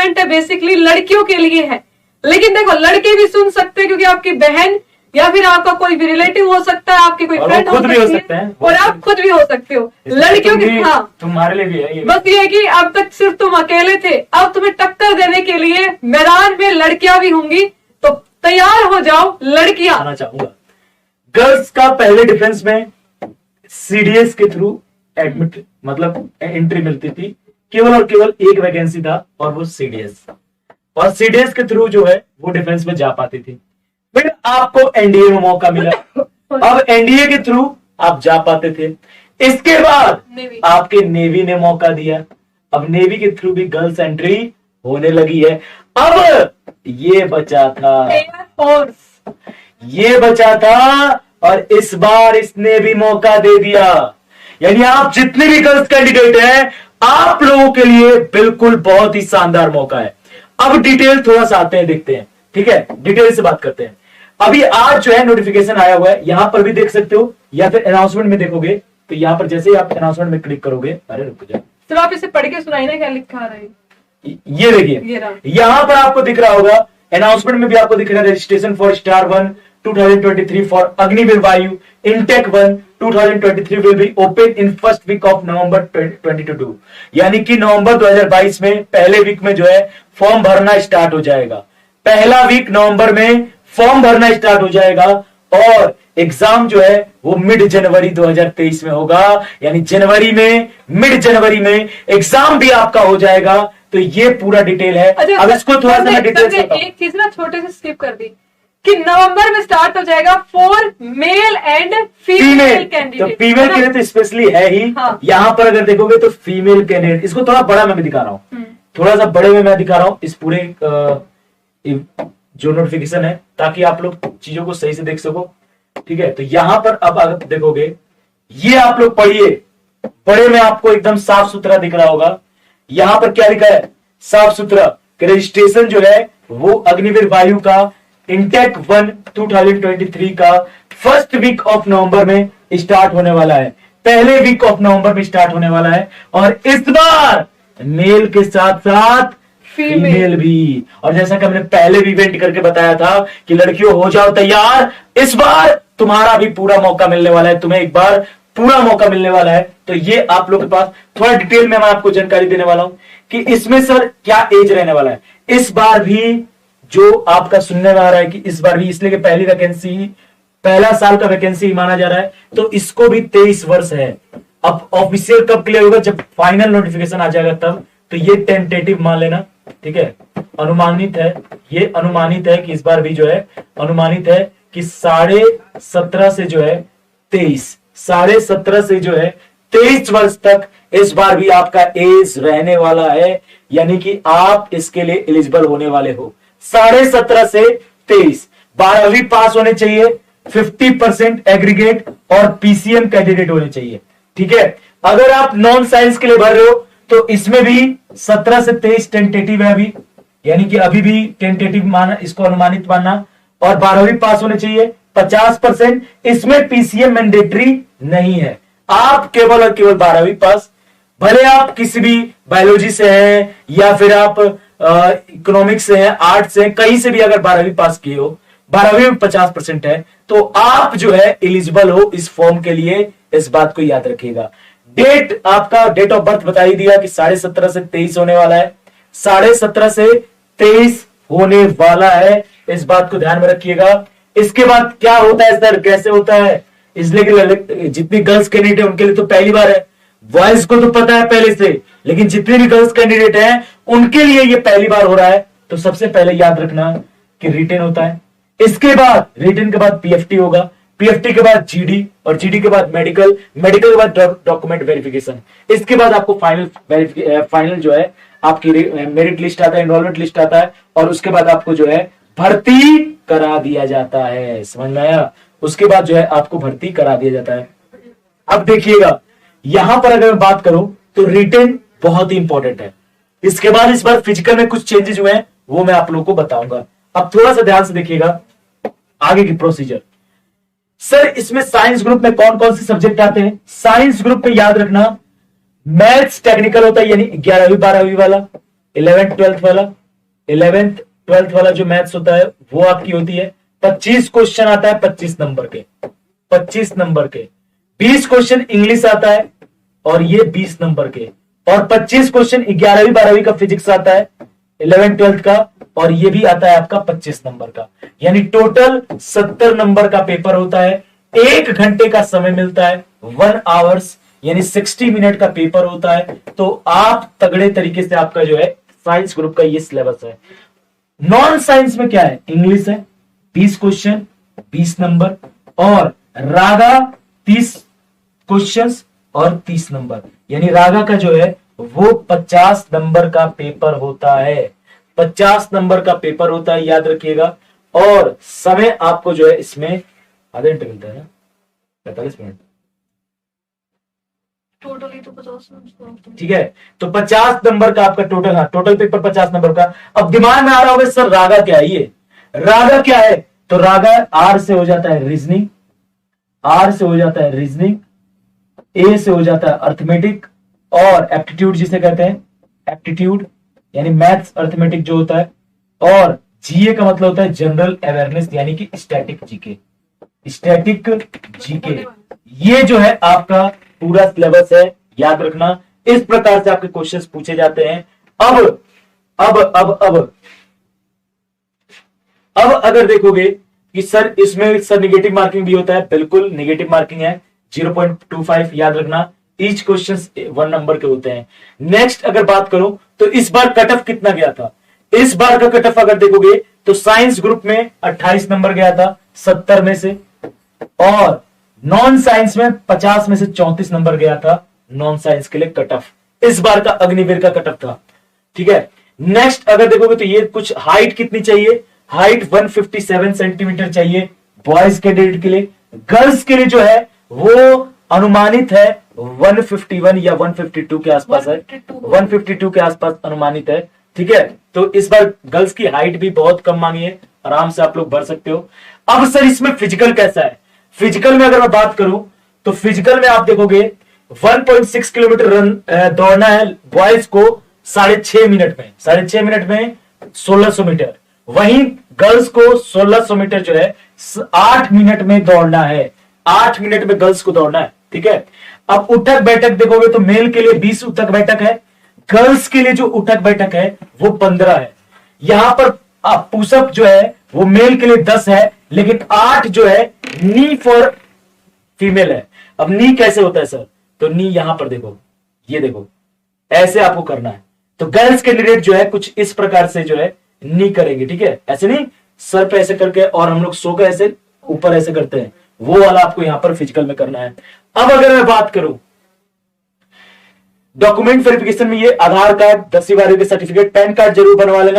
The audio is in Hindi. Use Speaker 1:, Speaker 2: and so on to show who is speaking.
Speaker 1: इवेंट है बेसिकली लड़कियों के लिए है, लेकिन देखो लड़के भी सुन सकते हैं क्योंकि आपकी बहन या फिर आपका कोई भी रिलेटिव हो सकता है, आपकी कोई फ्रेंड हो सकती है और आप खुद भी हो सकते हो। लड़कियों की हाँ
Speaker 2: तुम्हारे लिए भी है ये।
Speaker 1: बस ये है कि अब तक सिर्फ तुम अकेले थे, अब तुम्हें टक्कर देने के लिए मैदान में लड़कियां भी होंगी, तो तैयार हो जाओ लड़कियां।
Speaker 2: आना चाहूंगा गर्ल्स का पहले डिफेंस में सीडीएस के थ्रू एडमिट मतलब एंट्री मिलती थी, केवल और केवल एक वैकेंसी था और वो सीडीएस, और सीडीएस के थ्रू जो है वो डिफेंस में जा पाती थी। फिर आपको एनडीए में मौका मिला, अब एनडीए के थ्रू आप जा पाते थे। इसके बाद आपके नेवी ने मौका दिया, अब नेवी के थ्रू भी गर्ल्स एंट्री होने लगी है। अब ये बचा था
Speaker 1: एयरफोर्स,
Speaker 2: ये बचा था, और इस बार इसने भी मौका दे दिया। यानी आप जितने भी गर्ल्स कैंडिडेट हैं, आप लोगों के लिए बिल्कुल बहुत ही शानदार मौका है। अब डिटेल थोड़ा सा आते हैं, देखते हैं, ठीक है, डिटेल से बात करते हैं। अभी आज जो है नोटिफिकेशन आया हुआ है, यहां पर भी देख सकते हो या फिर अनाउंसमेंट में देखोगे तो यहां पर जैसे ही आप अनाउंसमेंट में क्लिक करोगे, अरे रुक जाओ,
Speaker 1: सिर्फ आप इसे पढ़ के सुनाई ना क्या लिखा रहे।
Speaker 2: ये देखिए यहां पर आपको दिख रहा होगा, अनाउंसमेंट में भी आपको दिख रहा है, registration for star 1 2023 for Agniveer Vayu intake 1 2023 will be open in first week of November 2022। यानी कि नवंबर 2022 में पहले वीक में जो है फॉर्म भरना स्टार्ट हो जाएगा। पहला वीक नवंबर में फॉर्म भरना स्टार्ट हो जाएगा और एग्जाम जो है वो मिड जनवरी 2023 में होगा। यानी जनवरी में, मिड जनवरी में एग्जाम भी आपका हो जाएगा। तो ये पूरा डिटेल है। अब इसको थोड़ा सा डिटेल से
Speaker 1: एक चीज ना छोटे से स्किप कर दी कि नवंबर में स्टार्ट हो जाएगा for male and female candidate.
Speaker 2: तो फीमेल के लिए तो स्पेशली है ही। हाँ। यहां पर अगर देखोगे तो फीमेल कैंडिडेट, इसको थोड़ा बड़ा मैं भी दिखा रहा हूं, थोड़ा सा बड़े में मैं दिखा रहा हूं इस पूरे जो नोटिफिकेशन है, ताकि आप लोग चीजों को सही से देख सको। ठीक है, तो यहां पर अब अगर देखोगे, ये आप लोग पढ़िए, बड़े में आपको एकदम साफ सुथरा दिख रहा होगा। यहां पर क्या लिखा है, साफ सुथरा कि रजिस्ट्रेशन जो है वो अग्निवीर वायु का इंटेक 1 2023 का फर्स्ट वीक ऑफ नवंबर में स्टार्ट होने वाला है, पहले वीक ऑफ नवंबर में स्टार्ट होने वाला है। और इस बार मेल के साथ साथ फीमेल भी। और जैसा कि हमने पहले भी इवेंट करके बताया था कि लड़कियों हो जाओ तैयार, इस बार तुम्हारा भी पूरा मौका मिलने वाला है, तुम्हें एक बार पूरा मौका मिलने वाला है। तो ये आप लोग के पास थोड़ा डिटेल में मैं आपको जानकारी देने वाला हूं कि इसमें सर क्या एज रहने वाला है। इस बार भी जो आपका सुनने में आ रहा है कि इस बार भी, इसलिए कि पहली वैकेंसी, पहला साल का वैकेंसी माना जा रहा है, तो इसको भी 23 वर्ष है। अब ऑफिशियल कब क्लियर होगा, जब फाइनल नोटिफिकेशन आ जाएगा तब। तो ये टेंटेटिव मान लेना, ठीक है, अनुमानित है, ये अनुमानित है कि इस बार भी जो है अनुमानित है कि 17.5 से जो है 23, 17.5 से जो है 23 वर्ष तक इस बार भी आपका एज रहने वाला है। यानी कि आप इसके लिए एलिजिबल होने वाले हो। 17.5 से 23, 12वीं पास होने चाहिए, 50% एग्रीगेट और पीसीएम कैंडिडेट होने चाहिए। ठीक है, अगर आप नॉन साइंस के लिए भर रहे हो तो इसमें भी 17 से 23 टेंटेटिव है अभी, यानी कि अभी भी टेंटेटिव माना, इसको अनुमानित मानना। और 12वीं पास होने चाहिए, 50%, इसमें पीसीएम मैंडेटरी नहीं है, आप केवल और केवल 12वीं पास। भले आप किसी भी बायोलॉजी से हैं या फिर आप इकोनॉमिक्स से हैं, आर्ट्स से हैं, कहीं से भी अगर 12वीं पास किए हो, 12वीं में 50% है, तो आप जो है एलिजिबल हो इस फॉर्म के लिए। इस बात को याद रखिएगा। डेट, आपका डेट ऑफ बर्थ बता ही दिया कि 17.5 से 23 होने वाला है, 17.5 से 23 होने वाला है, इस बात को ध्यान में रखिएगा। इसके बाद क्या होता है सर, कैसे होता है, इसलिए कि जितनी गर्ल्स कैंडिडेट है उनके लिए तो पहली बार है, बॉयज को तो पता है पहले से, लेकिन जितने भी गर्ल्स कैंडिडेट हैं उनके लिए ये पहली बार हो रहा है। तो सबसे पहले याद रखना कि रिटेन होता है, इसके बाद रिटेन के बाद पीएफटी होगा, पीएफटी के बाद जीडी, और जीडी के बाद मेडिकल, मेडिकल के बाद डॉक्यूमेंट वेरिफिकेशन। इसके बाद आपको फाइनल जो है आपकी मेरिट लिस्ट आता है, एनरोलमेंट लिस्ट आता है, और उसके बाद आपको जो है भर्ती करा दिया जाता है। समझ में आया? उसके बाद जो है आपको भर्ती करा दिया जाता है। अब देखिएगा, यहां पर अगर मैं बात करूं तो रिटेन बहुत ही इंपॉर्टेंट है। इसके बाद इस बार फिजिकल में कुछ चेंजेस हुए हैं, वो मैं आप लोगों को बताऊंगा। अब थोड़ा सा ध्यान से देखिएगा आगे की प्रोसीजर। सर इसमें साइंस ग्रुप में कौन कौन से सब्जेक्ट आते हैं? साइंस ग्रुप में याद रखना मैथ्स टेक्निकल होता है, यानी 11वीं 12वीं वाला, 11th 12th वाला, 11th 12th वाला जो मैथ्स होता है वो आपकी होती है 25 क्वेश्चन आता है 25 नंबर के, 25 नंबर के। 20 क्वेश्चन इंग्लिश आता है और ये 20 नंबर के, और 25 क्वेश्चन 11वीं 12वीं का फिजिक्स आता है 11th 12th का, और ये भी आता है आपका 25 नंबर का। यानी टोटल 70 नंबर का पेपर होता है। 1 घंटे का समय मिलता है, 1 आवर्स, यानी 60 मिनट का पेपर होता है। तो आप तगड़े तरीके से आपका जो है साइंस ग्रुप का ये सिलेबस है। नॉन साइंस में क्या है, इंग्लिश है 20 क्वेश्चन 20 नंबर, और रागा 30 क्वेश्चंस और 30 नंबर, यानी रागा का जो है वो 50 नंबर का पेपर होता है, 50 नंबर का पेपर होता है, याद रखिएगा। और समय आपको जो है इसमें आधे घंटे मिलता है ना, 45 मिनट
Speaker 1: टोटली तो 50 नंबर।
Speaker 2: ठीक है, तो 50 नंबर का आपका टोटल, हाँ टोटल पेपर 50 नंबर का। अब दिमाग में आ रहा होगा सर रागा क्या है, ये रागा क्या है, तो रागा आर से हो जाता है रीजनिंग, आर से हो जाता है रीजनिंग, ए से हो जाता है अर्थमेटिक, और एप्टीट्यूड जिसे कहते हैं एप्टीट्यूड यानी मैथ्स अर्थमेटिक जो होता है, और जीए का मतलब होता है जनरल अवेयरनेस यानी कि स्टैटिक जीके, स्टैटिक जीके। ये जो है आपका पूरा सिलेबस है, याद रखना। इस प्रकार से आपके क्वेश्चंस पूछे जाते हैं। अब अगर देखोगे कि सर इसमें सर निगेटिव मार्किंग भी होता है, बिल्कुल निगेटिव मार्किंग है 0.25, याद रखना। ईच क्वेश्चन 1 नंबर के होते हैं। नेक्स्ट अगर बात करूं तो इस बार कट ऑफ कितना गया था, इस बार का कट ऑफ अगर देखोगे तो साइंस ग्रुप में 28 नंबर गया था 70 में से, और नॉन साइंस में 50 में से 34 नंबर गया था नॉन साइंस के लिए कट ऑफ, इस बार का अग्निवीर का कट ऑफ था। ठीक है, नेक्स्ट अगर देखोगे तो ये कुछ हाइट कितनी चाहिए, हाइट 157 सेंटीमीटर चाहिए बॉयज कैंडिडेट के लिए। गर्ल्स के लिए जो है वो अनुमानित है 151 या 152 के आसपास है, 152 के आसपास अनुमानित है। ठीक है, तो इस बार गर्ल्स की हाइट भी बहुत कम मांगी है, आराम से आप लोग भर सकते हो। अब सर इसमें फिजिकल कैसा है, फिजिकल में अगर मैं बात करूं तो फिजिकल में आप देखोगे 1.6 किलोमीटर रन दौड़ना है बॉयज को 6.5 मिनट में, 6.5 मिनट में 1600 मीटर, वहीं गर्ल्स को 1600 मीटर जो है 8 मिनट में दौड़ना है, 8 मिनट में गर्ल्स को दौड़ना है। ठीक है, अब उठक बैठक देखोगे तो मेल के लिए 20 उठक बैठक है, गर्ल्स के लिए जो उठक बैठक है वो 15 है। यहां पर पुशअप जो है वो मेल के लिए 10 है, लेकिन 8 जो है नी फॉर फीमेल है। अब नी कैसे होता है सर, तो नी यहां पर देखो, ये देखो ऐसे आपको करना है। तो गर्ल्स कैंडिडेट जो है कुछ इस प्रकार से जो है नी करेंगे। ठीक है, ऐसे नहीं सर पे ऐसे करके, और हम लोग सो के ऐसे ऊपर ऐसे करते हैं, वो वाला आपको यहां पर फिजिकल में करना है। अब अगर मैं बात करूं डॉक्यूमेंट वेरिफिकेशन में, ये आधार कार्ड 10वीं 12वीं के सर्टिफिकेट, पैन कार्ड जरूर बनवा लेना।